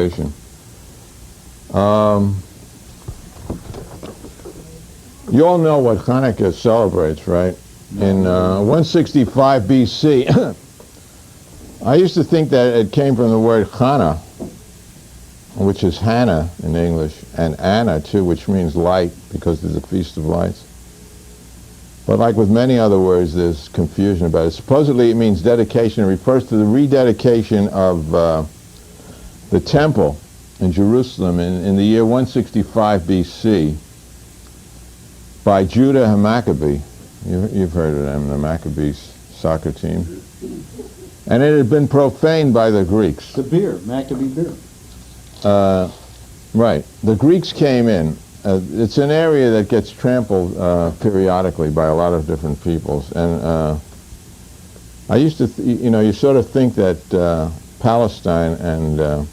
congregation. You all know what Chanukah celebrates, right? In 165 BC. I used to think that it came from the word Chana, which is Hannah in English, and Anna too, which means light, because there's a Feast of Lights. But like with many other words, there's confusion about it. Supposedly it means dedication. It refers to the rededication of the temple in Jerusalem in the year 165 BC by Judah and Maccabee. You've heard of them, the Maccabees soccer team. And it had been profaned by the Greeks. The beer, Maccabee beer. Right. The Greeks came in. It's an area that gets trampled periodically by a lot of different peoples. And I used to, you sort of think that Palestine and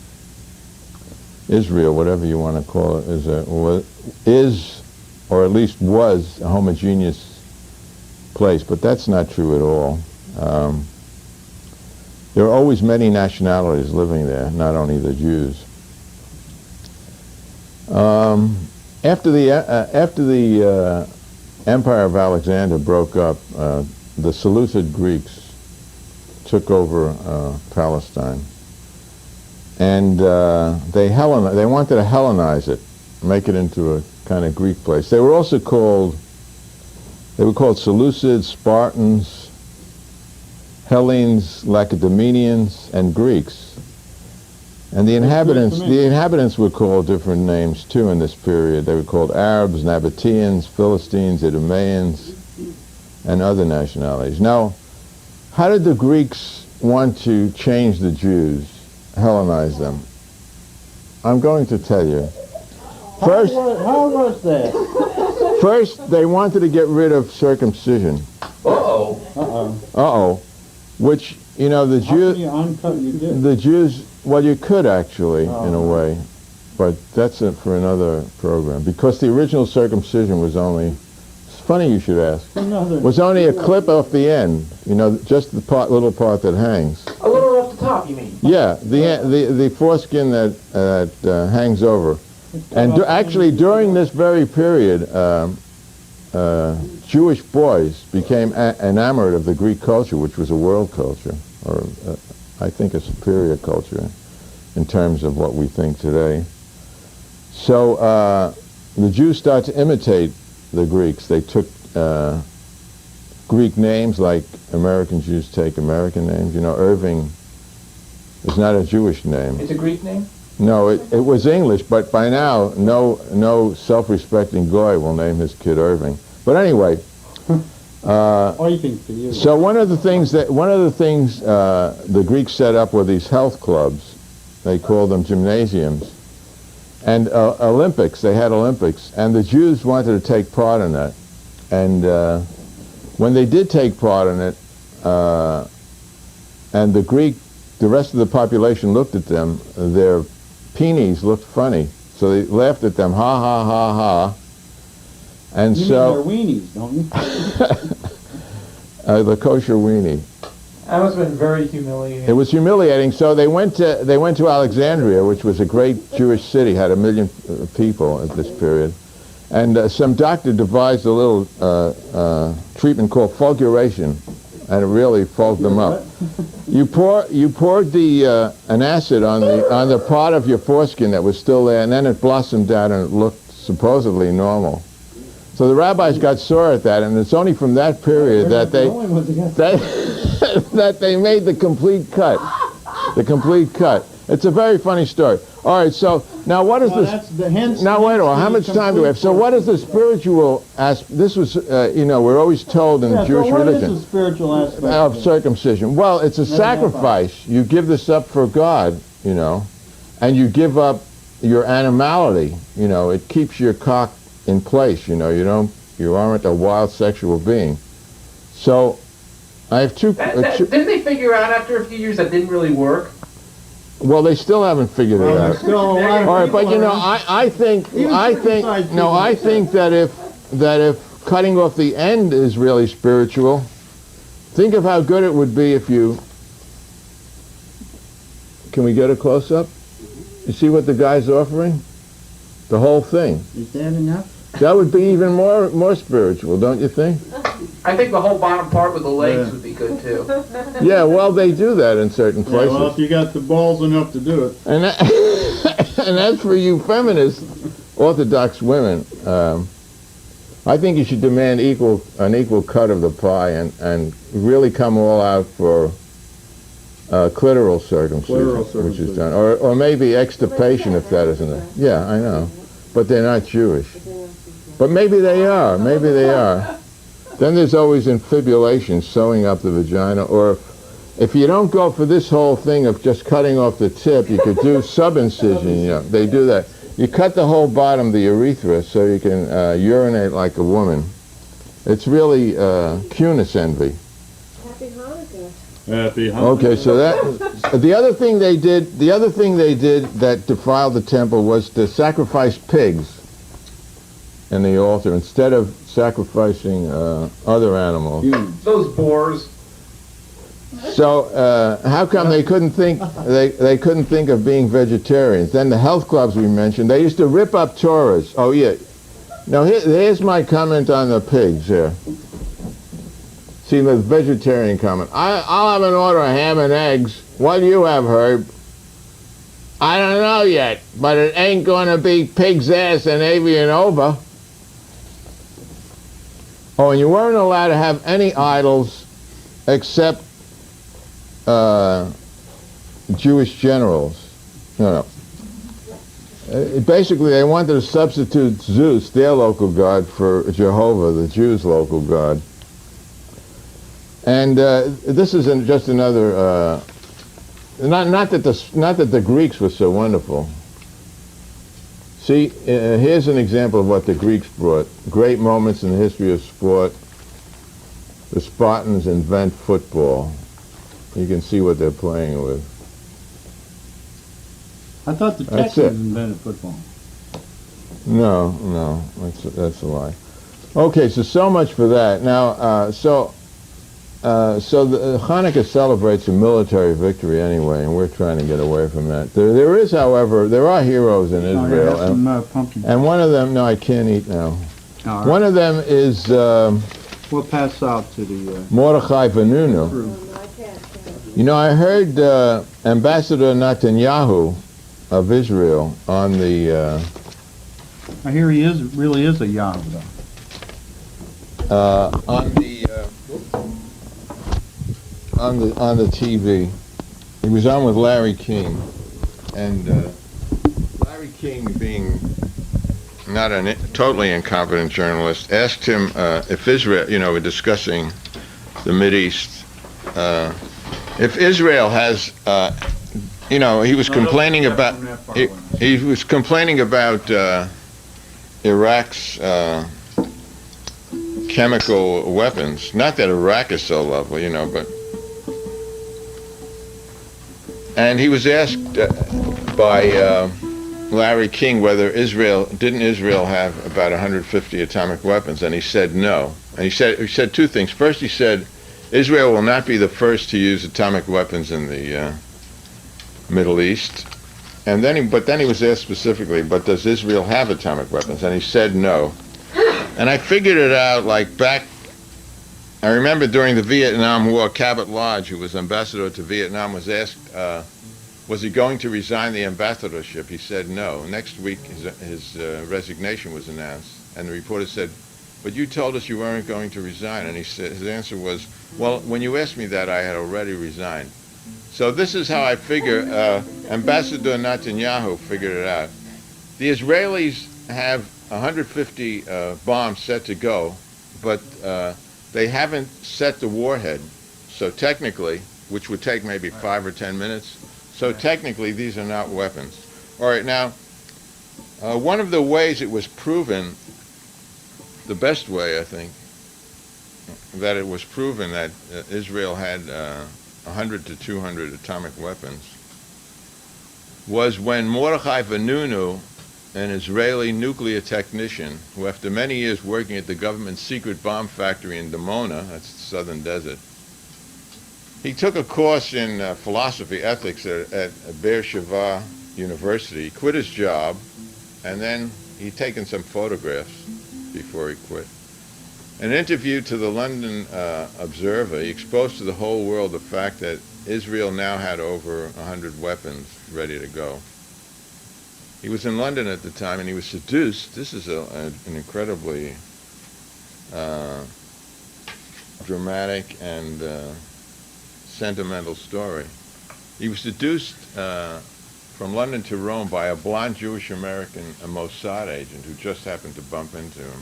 Israel, whatever you want to call it, is, or at least was, a homogeneous place. But that's not true at all. There are always many nationalities living there, not only the Jews. After the Empire of Alexander broke up, the Seleucid Greeks took over Palestine, and they wanted to Hellenize it, make it into a kind of Greek place. They were also called Seleucids, Spartans, Hellenes, Lacedaemonians, and Greeks. And the inhabitants were called different names too in this period. They were called Arabs, Nabateans, Philistines, Idumeans, and other nationalities. Now, how did the Greeks want to change the Jews, Hellenize them? I'm going to tell you. First, how was that? First, they wanted to get rid of circumcision. Which, the Jews, well, you could actually, in a way, but that's it for another program. Because the original circumcision was only, it's funny you should ask, was only a clip off the end, just the little part that hangs. A little off the top, you mean? Yeah, the foreskin that hangs over. And actually, during this very period, Jewish boys became enamored of the Greek culture, which was a world culture, or I think a superior culture in terms of what we think today. So the Jews started to imitate the Greeks. They took Greek names like American Jews take American names. Irving is not a Jewish name. It's a Greek name? No, it was English, but by now, no self-respecting goy will name his kid Irving. But anyway, so one of the things the Greeks set up were these health clubs. They called them gymnasiums, and Olympics. They had Olympics, and the Jews wanted to take part in that. And when they did take part in it, and the rest of the population looked at them, their peonies looked funny, so they laughed at them, ha ha ha ha. And you so mean they're weenies, don't you? the kosher weenie. That must have been very humiliating. It was humiliating. So they went to Alexandria, which was a great Jewish city, had 1 million people at this period, and some doctor devised a little treatment called fulguration, and it really fogged them up. You poured an acid on the part of your foreskin that was still there, and then it blossomed out and it looked supposedly normal. So the rabbis got sore at that, and it's only from that period that they made the complete cut. The complete cut. It's a very funny story. All right, so now what is this? Now wait a while. How much time do we have? So what is the spiritual aspect? This was, we're always told in Jewish religion. What is the spiritual aspect of circumcision? Well, it's a sacrifice. You give this up for God, and you give up your animality. It keeps your cock in place. You aren't a wild sexual being. So I have two. Didn't they figure out after a few years that didn't really work? Well, they still haven't figured it out. All right, but I think that if cutting off the end is really spiritual, think of how good it would be if you. Can we get a close up? You see what the guy's offering? The whole thing. Is that enough? That would be even more spiritual, don't you think? I think the whole bottom part with the legs Yeah. would be good too. Yeah, well, they do that in certain Yeah, places. well, if you got the balls enough to do it. And that, and as for you feminist Orthodox women, I think you should demand an equal cut of the pie and really come all out for clitoral circumcision, which is done, or maybe extirpation if that isn't it. Yeah, I know, but they're not Jewish. But maybe they are. Maybe they are. Then there's always infibulation, sewing up the vagina, or if you don't go for this whole thing of just cutting off the tip, you could do subincision. You know, they do that. You cut the whole bottom, the urethra, so you can urinate like a woman. It's really Cunis envy. Happy Hanukkah. Happy Hanukkah. Okay, so that the other thing they did that defiled the temple was to sacrifice pigs in the altar instead of sacrificing other animals. Those boars. So how come they couldn't think they couldn't think of being vegetarians? Then the health clubs we mentioned, they used to rip up Torahs. Oh yeah. Now here's my comment on the pigs here. See the vegetarian comment. I'll have an order of ham and eggs. What do you have, Herb? I don't know yet, but it ain't gonna be pig's ass and avian ova. Oh, and you weren't allowed to have any idols except Jewish generals. No. Basically, they wanted to substitute Zeus, their local god, for Jehovah, the Jews' local god. And this is just another. Not that the Greeks were so wonderful. See, here's an example of what the Greeks brought. Great moments in the history of sport. The Spartans invent football. You can see what they're playing with. I thought the That's Texans it. invented football. No, that's a lie. Okay, so much for that. Now, so the Hanukkah celebrates a military victory anyway, and we're trying to get away from that. There is, however, there are heroes in Oh, yeah, Israel, that's some pumpkin. and one of them. No, I can't eat now. All right. One of them is We'll pass out to the Mordechai Vannunu. crew. You know, I heard Ambassador Netanyahu of Israel on the I hear he really is a Yahoo, though. on the TV. He was on with Larry King, and Larry King, being not a totally incompetent journalist, asked him if Israel, you know, we're discussing the Mideast, if Israel has, you know, he was complaining about he was complaining about Iraq's chemical weapons. Not that Iraq is so lovely, you know, but. And he was asked by Larry King whether didn't Israel have about 150 atomic weapons, and he said no. And he said two things. First, he said Israel will not be the first to use atomic weapons in the Middle East. And then he was asked specifically, but does Israel have atomic weapons? And he said no. And I figured it out like back. I remember during the Vietnam War, Cabot Lodge, who was ambassador to Vietnam, was asked, was he going to resign the ambassadorship? He said no. Next week, his resignation was announced, and the reporter said, but you told us you weren't going to resign. And he said, his answer was, well, when you asked me that, I had already resigned. So this is how I figure, Ambassador Netanyahu figured it out. The Israelis have 150 bombs set to go, but they haven't set the warhead, so technically, which would take maybe 5 or 10 minutes, so technically these are not weapons. All right, now, one of the ways it was proven, the best way I think, that it was proven that Israel had 100 to 200 atomic weapons was when Mordechai Vannunu, an Israeli nuclear technician who after many years working at the government's secret bomb factory in Dimona, that's the southern desert, he took a course in philosophy, ethics at Be'er Sheva university. He quit his job, and then he'd taken some photographs before he quit. In an interview to the London Observer, he exposed to the whole world the fact that Israel now had over 100 weapons ready to go. He was in London at the time, and he was seduced. This is an incredibly dramatic and sentimental story. He was seduced from London to Rome by a blonde Jewish American, a Mossad agent, who just happened to bump into him.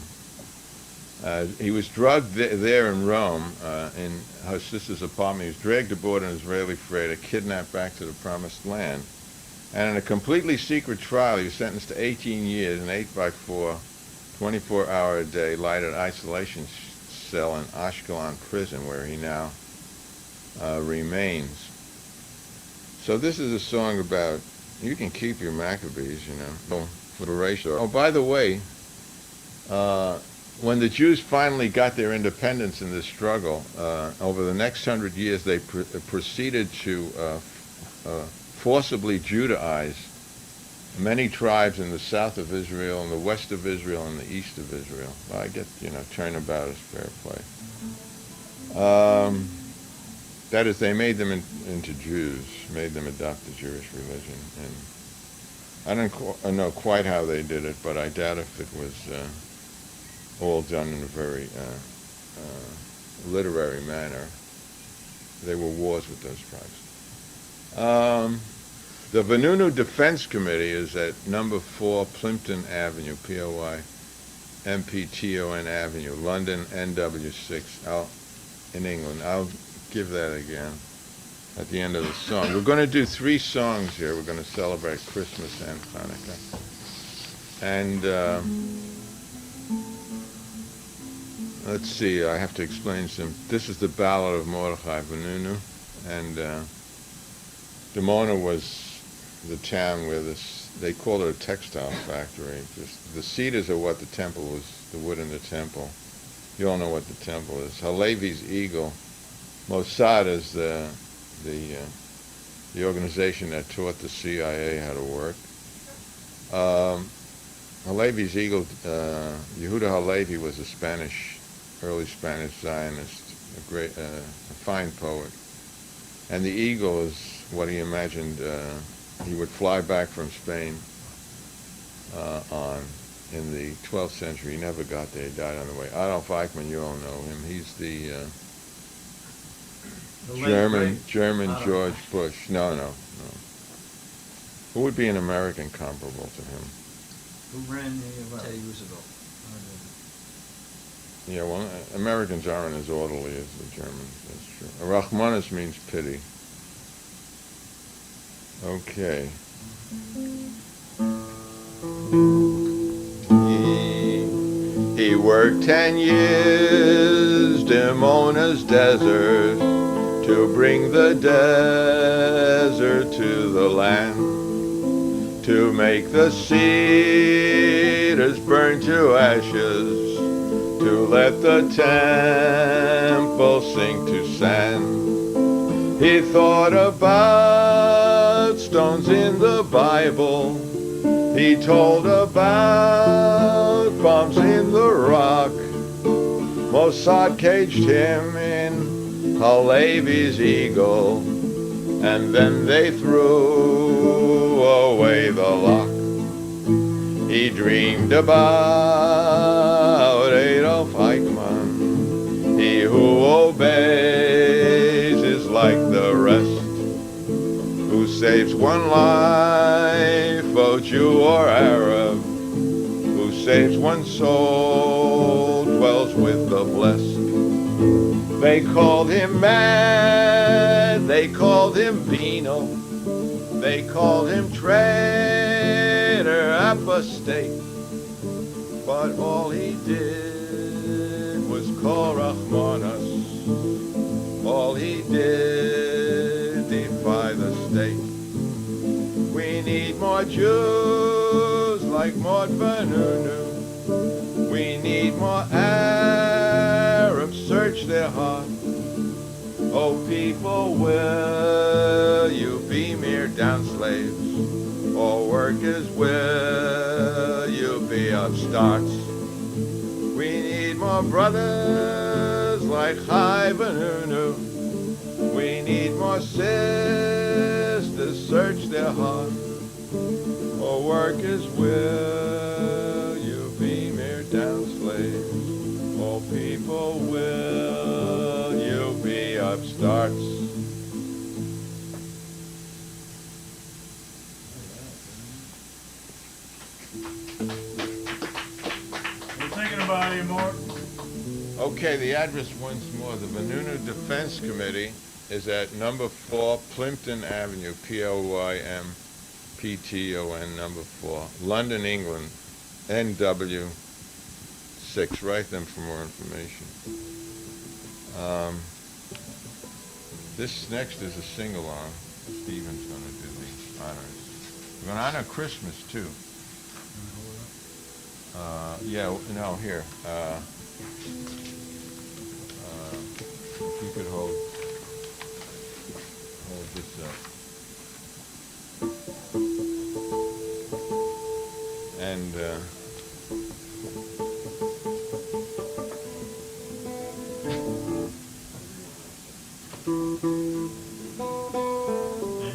He was drugged there in Rome, in her sister's apartment. He was dragged aboard an Israeli freighter, kidnapped back to the Promised Land. And in a completely secret trial, he was sentenced to 18 years, an 8x4, 24-hour-a-day lighted isolation cell in Ashkelon prison, where he now remains. So this is a song about, you can keep your Maccabees, you know, liberation. Oh, by the way, when the Jews finally got their independence in this struggle, over the next 100 years, they proceeded to forcibly Judaize many tribes in the south of Israel, in the west of Israel, and the east of Israel. Well, I get, turnabout is fair play. That is, they made them into Jews, made them adopt the Jewish religion. And I don't know quite how they did it, but I doubt if it was all done in a very literary manner. There were wars with those tribes. The Vannunu Defense Committee is at number 4 Plimpton Avenue, P-O-Y-M-P-T-O-N Avenue, London, NW6, in England. I'll give that again at the end of the song. We're going to do 3 songs here. We're going to celebrate Christmas and Hanukkah. And let's see, I have to explain some. This is the Ballad of Mordechai, Vannunu, and Dimona was the town where they called it a textile factory. Just the cedars are what the temple was, the wood in the temple. You all know what the temple is. Halevi's eagle. Mossad is the organization that taught the CIA how to work. Halevi's eagle, Yehuda Halevi was a early Spanish Zionist, a fine poet. And the eagle is what he imagined he would fly back from Spain on in the 12th century. He never got there. He died on the way. Adolf Eichmann, you all know him. He's the German George Bush. No. Who would be an American comparable to him? Who ran the Teddy Roosevelt? Yeah, well, Americans aren't as orderly as the Germans. That's true. Rachmanis means pity. Okay. He worked 10 years, Dimona's desert, to bring the desert to the land, to make the cedars burn to ashes, to let the temple sink to sand. He thought about stones in the Bible. He told about bombs in the rock. Mossad caged him in Halevi's eagle, and then they threw away the lock. He dreamed about Adolf Eichmann. He who obeys is like the rest, who saves one life, oh Jew or Arab, who saves one soul, dwells with the blessed. They called him mad, they called him venal, they called him traitor, apostate, but all he did was call Rachmanas. All he did defy the state. We need more Jews like Mord Vannunu. We need more Arabs search their heart. Oh people, will you be mere down slaves? All workers, will you be upstarts? We need more brothers like Vannunu. We need more sisters search their heart. All workers, will you be mere down slaves? All people, will you be upstarts? You thinking about any more? Okay, the address once more. The Vannunu Defense Committee is at number 4 Plimpton Avenue, P-O-Y-M-P-T-O-N, number 4, London, England, NW 6. Write them for more information. This next is a sing-along. Stephen's going to do the honors. We're going to honor Christmas, too. Yeah, no, here. If you could hold this up. And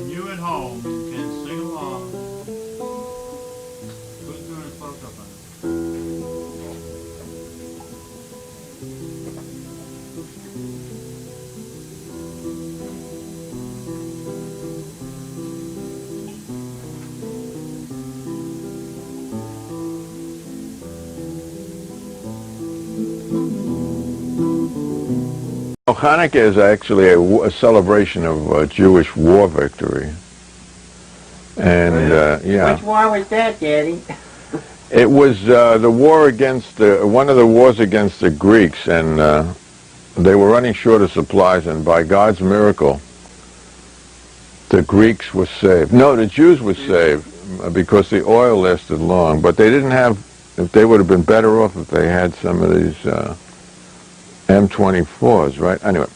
And you at home can sing along. Who's doing his close up on it? Hanukkah is actually a celebration of Jewish war victory. And yeah. Which war was that, Daddy? It was the war against one of the wars against the Greeks, and they were running short of supplies, and by God's miracle, the Greeks were saved. No, the Jews were saved because the oil lasted long, but they didn't have, if they would have been better off if they had some of these M24s, right? Anyway.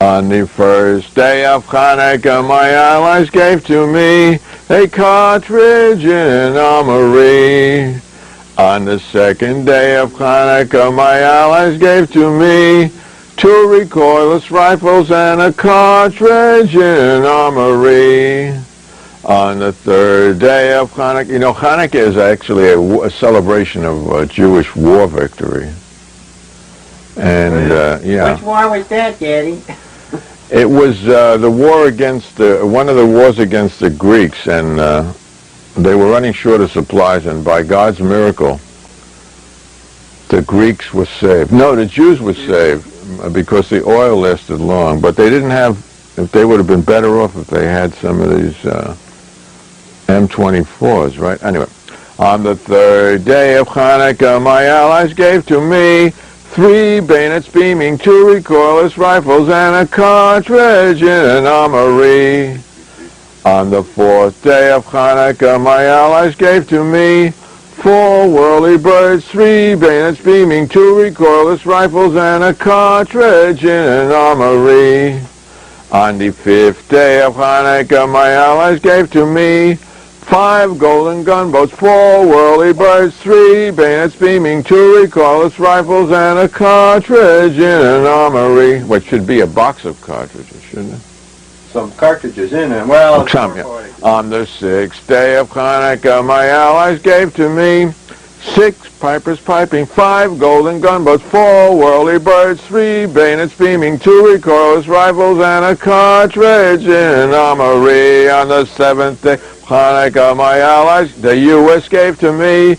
On the first day of Hanukkah, my allies gave to me a cartridge in an armory. On the second day of Hanukkah, my allies gave to me 2 recoilless rifles and a cartridge in an armory. On the third day of Hanukkah, you know, Hanukkah is actually a celebration of Jewish war victory. And yeah. Which war was that, Daddy? It was the war against one of the wars against the Greeks, and they were running short of supplies, and by God's miracle, the Greeks were saved. No, the Jews were saved because the oil lasted long, but they didn't have, if they would have been better off if they had some of these M24s, right? Anyway, on the third day of Hanukkah, my allies gave to me 3 bayonets beaming, 2 recoilless rifles, and a cartridge in an armory. On the fourth day of Hanukkah, my allies gave to me 4 whirly birds, 3 bayonets beaming, 2 recoilless rifles, and a cartridge in an armory. On the 5th day of Hanukkah, my allies gave to me 5 golden gunboats, 4 whirly birds, 3 bayonets beaming, 2 recoilless rifles, and a cartridge in an armory. What should be a box of cartridges, shouldn't it? Some cartridges in it. Well, Some, yeah. On the 6th day of Hanukkah, my allies gave to me 6 pipers piping, 5 golden gunboats, 4 whirly birds, 3 bayonets beaming, 2 recoilless rifles, and a cartridge in an armory. On the 7th day Hanukkah, my allies, the U.S. gave to me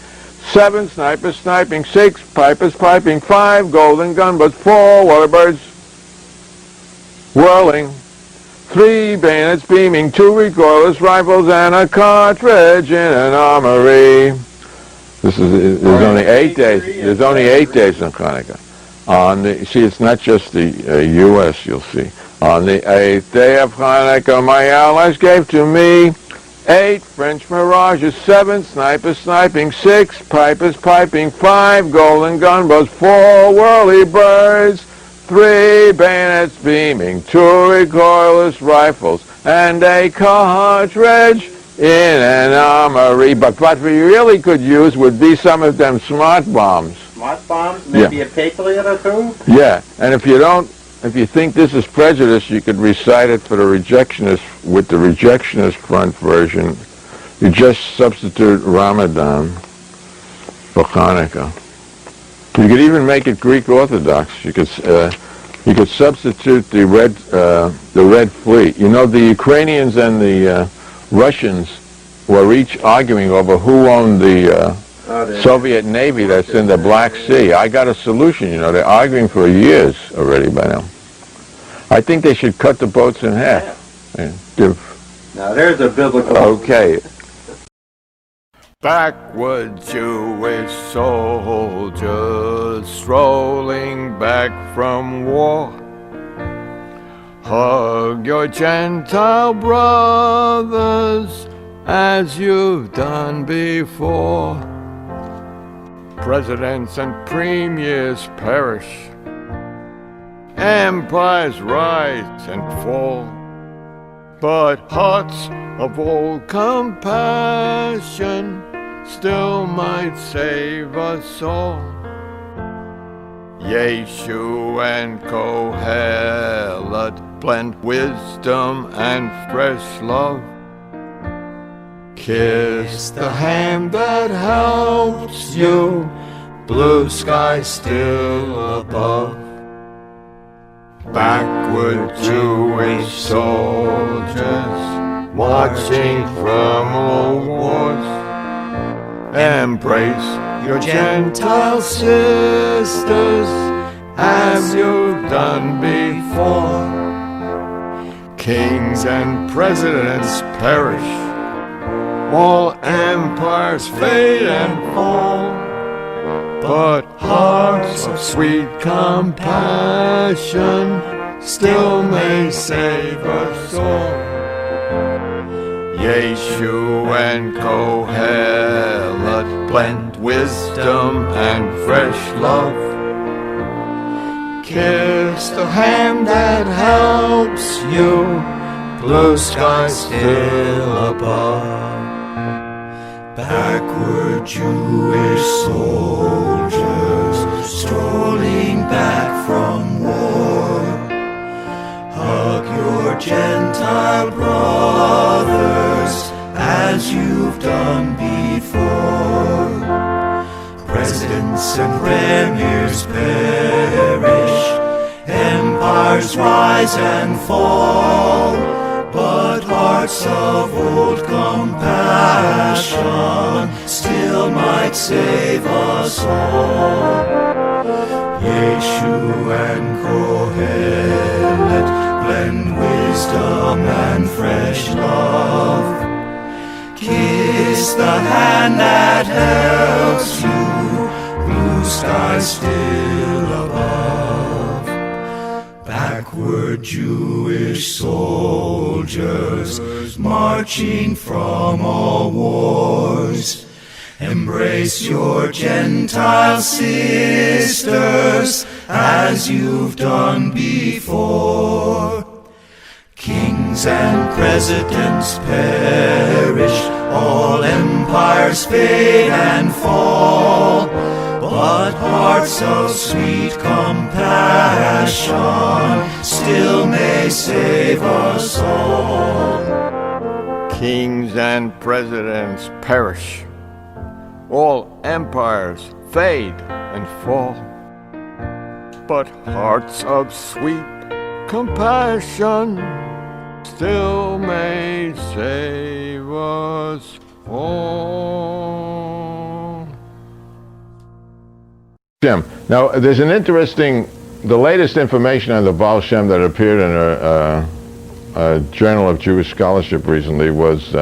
7 snipers sniping, 6 pipers piping, 5 golden gunboats, 4 whirly birds whirling, 3 bayonets beaming, 2 recoilless rifles, and a cartridge in an armory. There's only 8 days. There's only 8 days in Hanukkah. See, it's not just the U.S. You'll see. On the 8th day of Hanukkah, my allies gave to me 8 French Mirages, 7 snipers sniping, 6 pipers piping, 5 golden gunboats, 4 whirly birds, 3 bayonets beaming, 2 recoilless rifles, and a cartridge in an armory. But what we really could use would be some of them smart bombs. Smart bombs? Maybe a patriot or two? Yeah, and if you think this is prejudice, you could recite it for the rejectionist, with the rejectionist front version. You just substitute Ramadan for Hanukkah. You could even make it Greek Orthodox. You could substitute the Red Fleet. You know, the Ukrainians and the Russians were each arguing over who owned the Soviet Navy that's in the Black Sea. I got a solution, you know. They're arguing for years already by now. I think they should cut the boats in half. And give. Now there's a biblical... Okay. Backward Jewish soldiers strolling back from war. Hug your Gentile brothers as you've done before. Presidents and premiers perish. Empires rise and fall. But hearts of old compassion still might save us all. Yeshu and Kohelet blend wisdom and fresh love. Kiss the hand that helps you, blue sky still above. Backward Jewish soldiers marching from all wars. Embrace your Gentile sisters as you've done before. Kings and presidents perish, all empires fade and fall, but hearts of sweet compassion still may save us all. Yeshu and Kohelet blend wisdom and fresh love. Kiss the hand that helps you, blue sky still above. Backward Jewish soldiers strolling back from war. Hug your Gentile brothers as you've done before. Presidents and premiers perish, empires rise and fall, but hearts of old compassion still might save us all. Yeshu and Kohelet blend wisdom and fresh love. Kiss the hand that helps you, blue sky still above. Backward Jewish soldiers marching from all wars. Embrace your Gentile sisters as you've done before. Kings and presidents perish, all empires fade and fall, but hearts of sweet compassion still may save us all. Kings and presidents perish, all empires fade and fall, but hearts of sweet compassion still may save us all. Jim, now there's an interesting, the latest information on the Baal Shem that appeared in a Journal of Jewish Scholarship recently was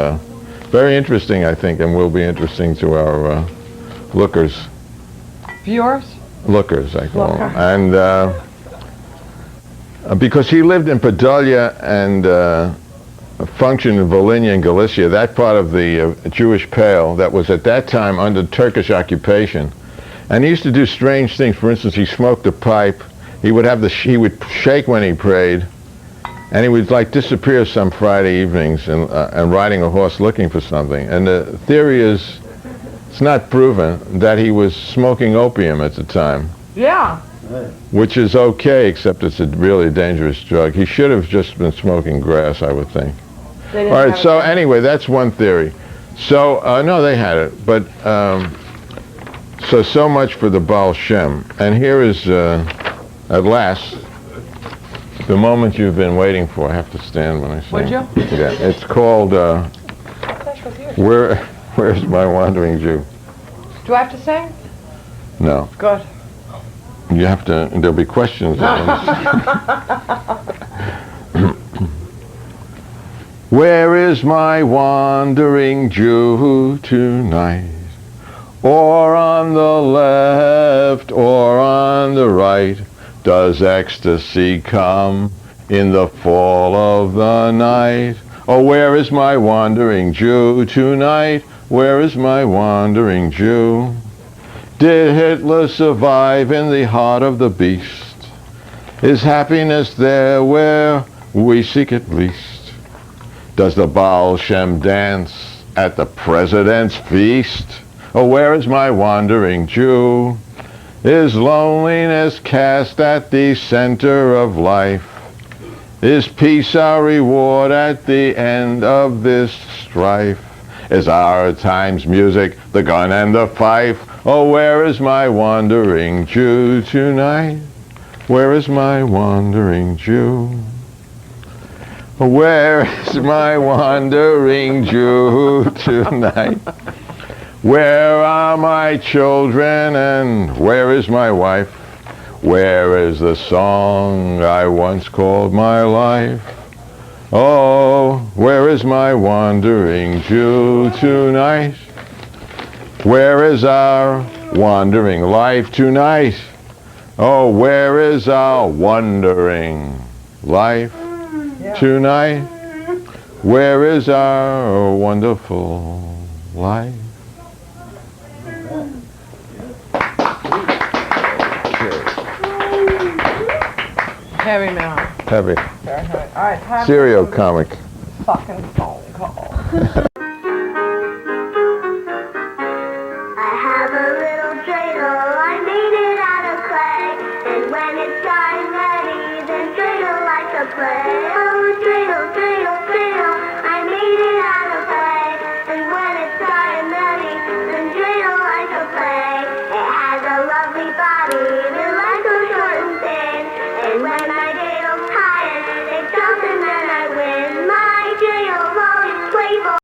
very interesting, I think, and will be interesting to our lookers. Viewers? Lookers, I call them. And because he lived in Podolia and functioned in Volhynia and Galicia, that part of the Jewish Pale that was at that time under Turkish occupation. And he used to do strange things. For instance, he smoked a pipe. He would have he would shake when he prayed, and he would like disappear some Friday evenings and riding a horse looking for something. And the theory is, it's not proven, that he was smoking opium at the time. Yeah. Which is okay, except it's a really dangerous drug. He should have just been smoking grass, I would think. They All didn't right, have so it. anyway, that's one theory. So, no, they had it, but, so much for the Baal Shem. And here is, at last, the moment you've been waiting for. I have to stand when I say. Would you? Yeah, it's called, Where's My Wandering Jew? Do I have to sing? No. Good. You have to, there'll be questions. Where is my wandering Jew tonight? Or on the left, or on the right? Does ecstasy come in the fall of the night? Oh, where is my wandering Jew tonight? Where is my wandering Jew? Did Hitler survive in the heart of the beast? Is happiness there where we seek it least? Does the Baal Shem dance at the president's feast? Oh, where is my wandering Jew? Is loneliness cast at the center of life? Is peace our reward at the end of this strife? Is our time's music the gun and the fife? Oh, where is my wandering Jew tonight? Where is my wandering Jew? Where is my wandering Jew tonight? Where are my children and where is my wife? Where is the song I once called my life? Oh, where is my wandering Jew tonight? Where is our wandering life tonight? Oh, where is our wandering life tonight? Where is our wonderful life? Heavy now. Heavy. Very heavy. All right, time Serial for some comic. fucking phone call. I have a little dreidel, I made it out of clay. And when it's done and ready, then dreidel like a play.